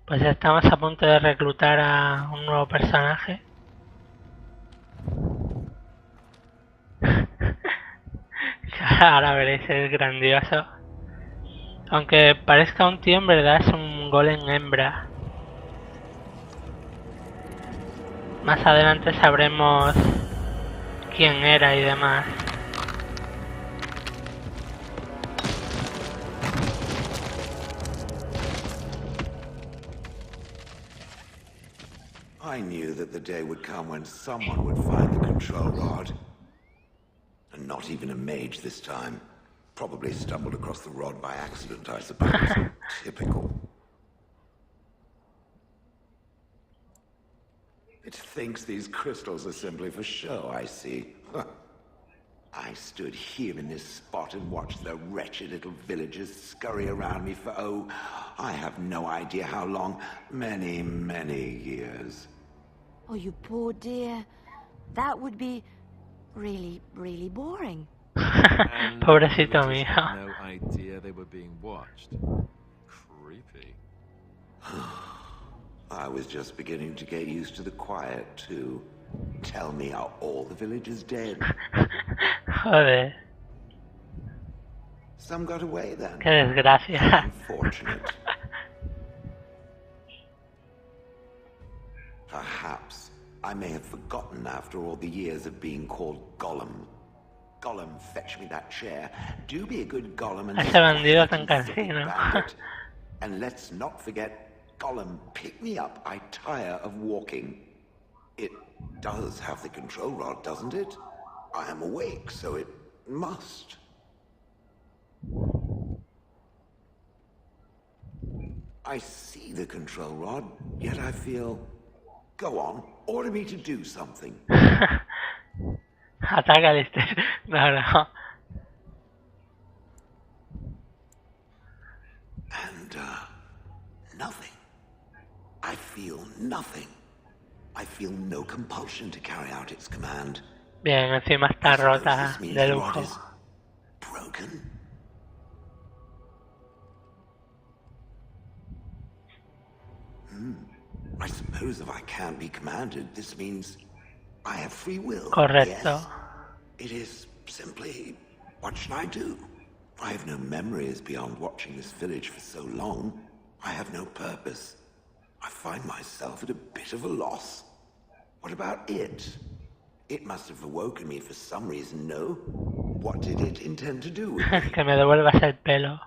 Pues estamos a punto de reclutar a un nuevo personaje. Ahora veréis, es grandioso. Aunque parezca un tío, en verdad es un golem hembra. Más adelante sabremos quién era y demás. I knew that the day would come when someone would find the control rod. And not even a mage this time. Probably stumbled across the rod by accident, I suppose. Typical. It thinks these crystals are simply for show, I see. I stood here in this spot and watched the wretched little villagers scurry around me for, oh, I have no idea how long. Many, many years. Oh, you poor dear. That would be really, really boring. Pobrecito mío. No idea they were being watched. Creepy. I was just beginning to get used to the quiet, too. Tell me, are all the villagers dead? Joder. Some got away then. Qué desgracia. Unfortunate. Perhaps I may have forgotten after all the years of being called golem. Golem, fetch me that chair. Do be a good golem and Ese bandido tan cansino. bandit. And let's not forget, golem, pick me up. I tire of walking. It does have the control rod, doesn't it? I am awake, so it must. I see the control rod, yet I feel... Go on, order me to do something. Ataca al este. No, no. And, nothing. I feel nothing. I feel no compulsion to carry out its command. Bien, encima está rota de lujo. Broken? I suppose if I can't be commanded, this means I have free will. Correcto. Yes. It is simply, what should I do? I have no memories beyond watching this village for so long. I have no purpose. I find myself at a bit of a loss. What about it? It must have awoken me for some reason, no? What did it intend to do with me? Que me devuelvas el pelo.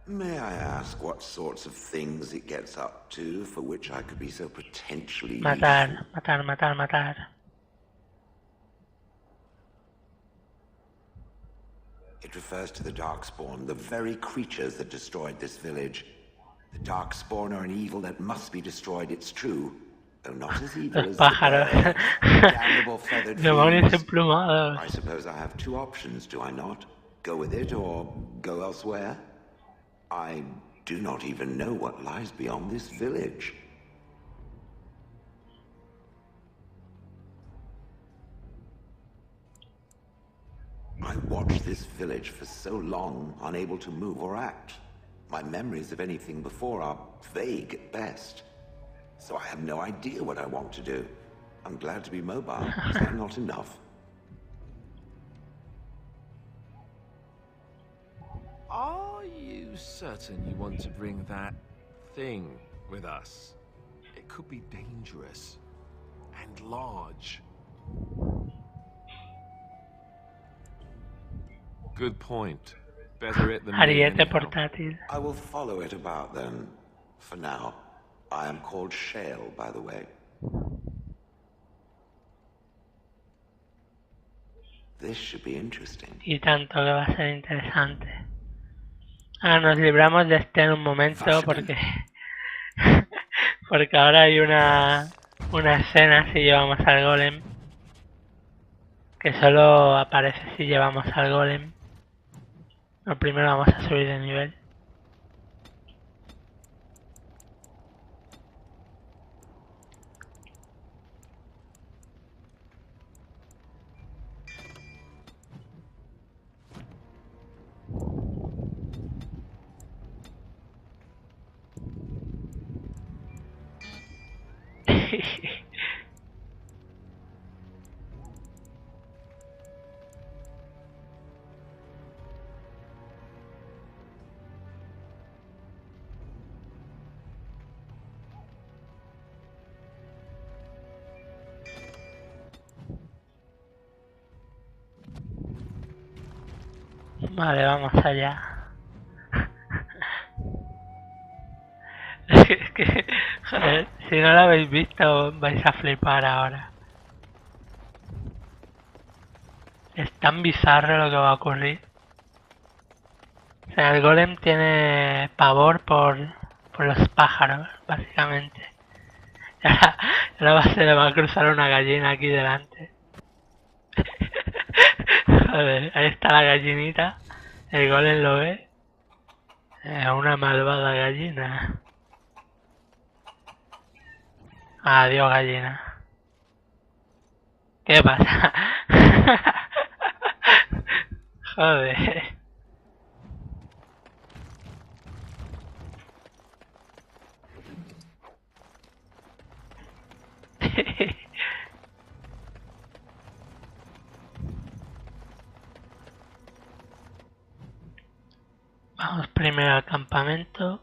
May I ask what sorts of things it gets up to for which I could be so potentially Matar, useful? matar, matar, matar. It refers to the Darkspawn, the very creatures that destroyed this village. The Darkspawn are an evil that must be destroyed, it's true. Though not as evil Los as the pájaros. birds, damnable feathered Demonios fiends. emplumados. I suppose I have two options, do I not? Go with it or go elsewhere? I do not even know what lies beyond this village. I watched this village for so long, unable to move or act. My memories of anything before are vague at best. So I have no idea what I want to do. I'm glad to be mobile. Is that not enough? Are you certain you want to bring that thing with us? It could be dangerous and large. Good point. Better it than me Ariete anyhow. portátil. I will follow it about then. For now. I am called Shale, by the way. This should be interesting. Y tanto que va a ser interesante. Ahora nos libramos de este en un momento porque... porque ahora hay una escena si llevamos al golem. Que solo aparece si llevamos al golem. Lo primero vamos a subir de nivel. Vale, vamos allá. Es que, joder, si no lo habéis visto vais a flipar ahora. Es tan bizarro lo que va a ocurrir. O sea, el golem tiene pavor por los pájaros, básicamente. Y ahora se le va a cruzar una gallina aquí delante. Joder, ahí está la gallinita. El golem lo ve. Es una malvada gallina. Adiós, gallina. ¿Qué pasa? Joder. Vamos primero al campamento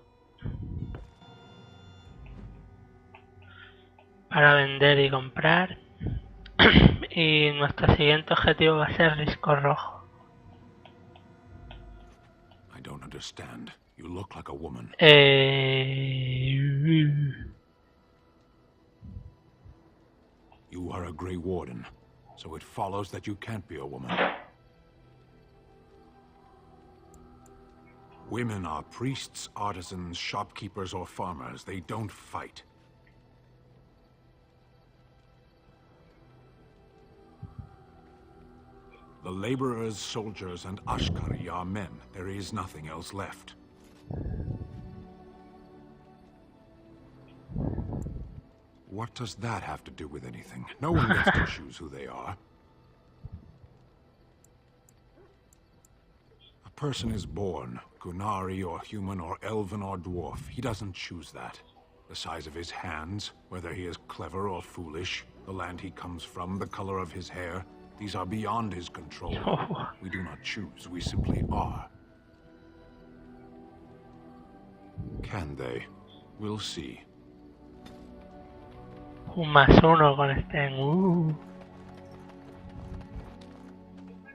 para vender y comprar. Y nuestro siguiente objetivo va a ser Risco Rojo. I don't understand. You look like a woman. You are a Grey Warden, so it follows that you can't be a woman. Women are priests, artisans, shopkeepers, or farmers. They don't fight. The laborers, soldiers, and Ashkari are men. There is nothing else left. What does that have to do with anything? No one gets to choose who they are. A person is born, Gunari or human or elven or dwarf. He doesn't choose that. The size of his hands, whether he is clever or foolish, the land he comes from, the color of his hair, these are beyond his control. We do not choose, we simply are. Can they? We'll see. 1+1 con este.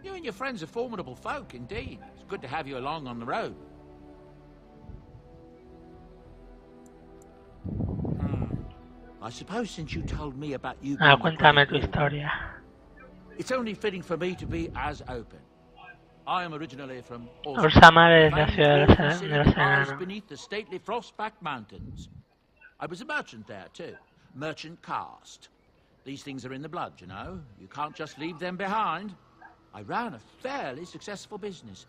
You and your friends are formidable folk, indeed. It's good to have you along on the road. I suppose since you told me about you being Cuéntame tu historia. it's only fitting for me to be as open. I am originally from Ulsamar es la ciudad de los enanos. beneath the stately frost-backed mountains. I was a merchant there too. Merchant caste. These things are in the blood, you know. You can't just leave them behind. I ran a fairly successful business.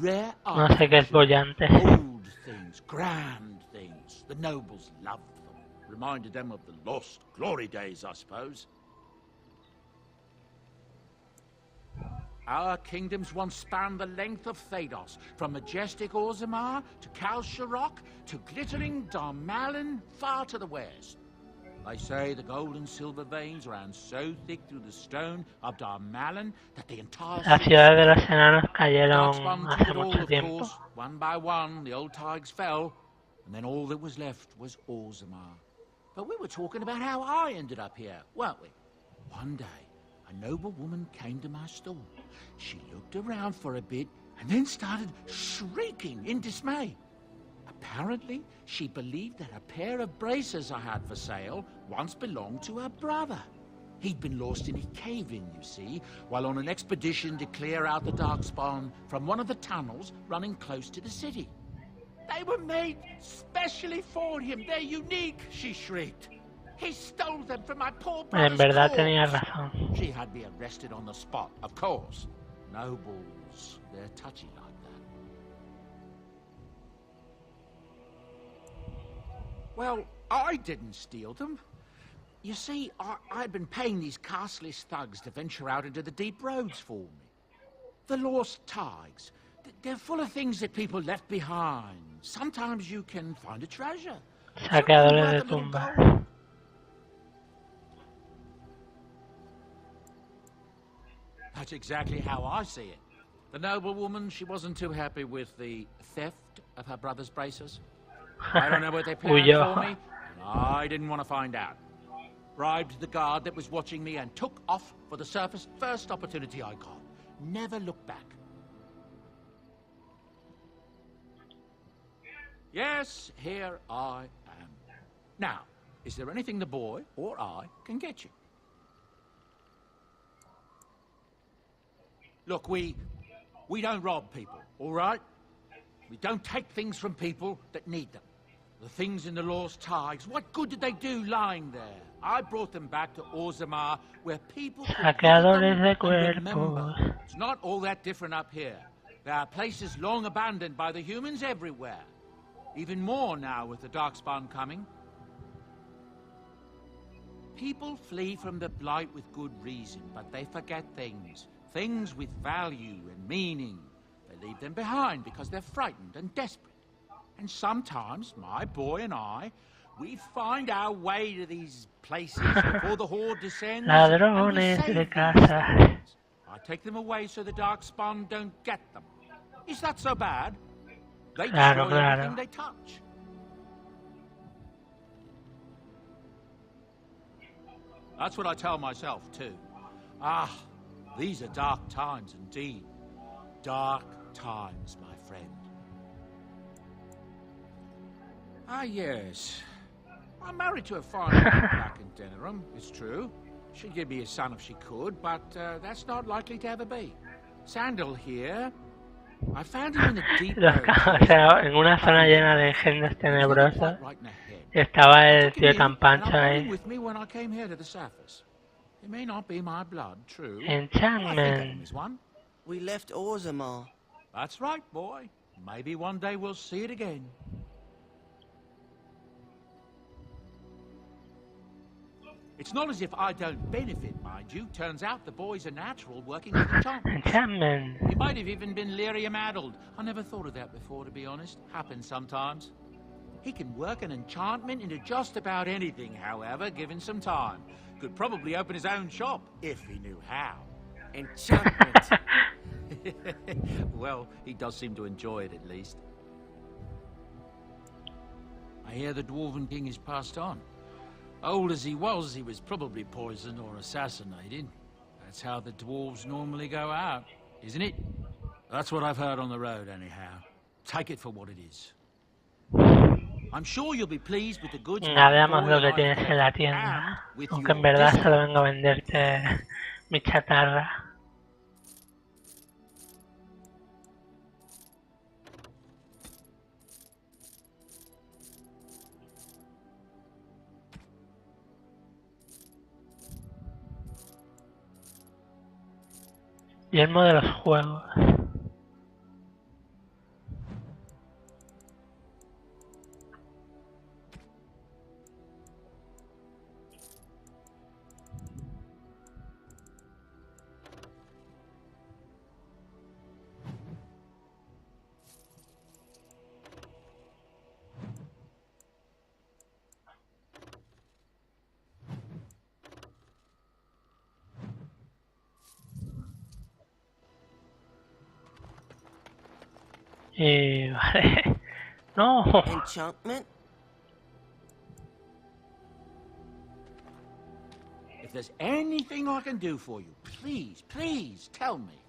Rare No sé qué es bollante. old things, grand things. The nobles loved them. Reminded them of the lost glory days, I suppose. Our kingdoms once spanned the length of Thados, from majestic Orzammar to Kal Sharok to glittering Darmalin far to the west. They say the gold and silver veins ran so thick through the stone of Darmalin that the entire Las ciudades de los enanos cayeron Darkspawn hace took it all, mucho of tiempo. course. One by one, the old tigers fell, and then all that was left was Orzammar. But we were talking about how I ended up here, weren't we? One day, a noble woman came to my stall. She looked around for a bit and then started shrieking in dismay. Apparently, she believed that a pair of braces I had for sale once belonged to her brother. He'd been lost in a cave-in, you see, while on an expedition to clear out the Darkspawn from one of the tunnels running close to the city. They were made specially for him. They're unique, she shrieked. He stole them from my poor brother's En verdad corpse. tenía razón. She had me arrested on the spot, of course. Nobles, they're touchy like that. Well, I didn't steal them. You see, I'd been paying these castless thugs to venture out into the deep roads for me. The lost tigers. They're full of things that people left behind. Sometimes you can find a treasure. Saqueadores de tumbas. That's exactly how I see it. The noblewoman, she wasn't too happy with the theft of her brother's braces. I don't know what they planned Huyó. for me, and I didn't want to find out. Bribed the guard that was watching me and took off for the surface first opportunity I got. Never looked back. Yes, here I am. Now, is there anything the boy or I can get you? Look, we don't rob people, all right? We don't take things from people that need them. The things in the lost tides, what good did they do lying there? I brought them back to Orzammar, where people could look at Saqueadores de them and remember. cuerpos. It's not all that different up here. There are places long abandoned by the humans everywhere. Even more now with the Darkspawn coming. People flee from the Blight with good reason, but they forget things. Things with value and meaning. They leave them behind because they're frightened and desperate. And sometimes, my boy and I, we find our way to these places before the horde descends. Ladrones and we de save casas. these things. I take them away so the Darkspawn don't get them. Is that so bad? They Claro, destroy claro. everything they touch. That's what I tell myself, too. Ah, these are dark times indeed. Dark times, my friend. Ah, yes. I'm married to a fine woman back in Denerim, it's true. She'd give me a son if she could, but that's not likely to ever be. Sandal here. I found him in the deep O sea, en una zona llena de gentes tenebrosas. Estaba el tío Campancho ahí. With me when I came here to the surface. It may not be my blood, true. Enchantment. We left Orzammar. That's right, boy. Maybe one day we'll see it again. It's not as if I don't benefit, mind you. Turns out the boy's a natural working with enchantment. Enchantment. He might have even been lyrium-addled. I never thought of that before, to be honest. Happens sometimes. He can work an enchantment into just about anything, however, given some time. Could probably open his own shop, if he knew how. Enchantment. Well, he does seem to enjoy it, at least. I hear the Dwarven King is passed on. Old as he was probably poisoned or assassinated. That's how the dwarves normally go out, isn't it? That's what I've heard on the road, anyhow. Take it for what it is. I'm sure you'll be pleased with the goods. Venga, veamos lo que tienes en la tienda. Aunque en verdad solo vengo a venderte mi chatarra. Yelmo de los juegos. Y vale. No. Enchantment? If there's anything I can do for you, please, please tell me.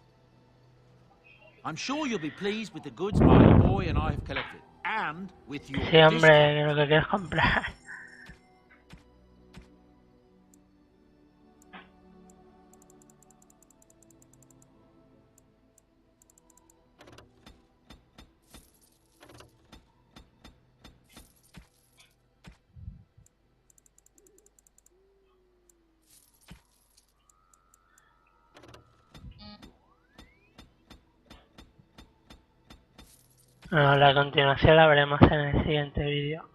I'm sure you'll be pleased with the goods my boy and I have collected, and with your Sí, hombre, lo que quieres comprar. Bueno, la continuación la veremos en el siguiente vídeo.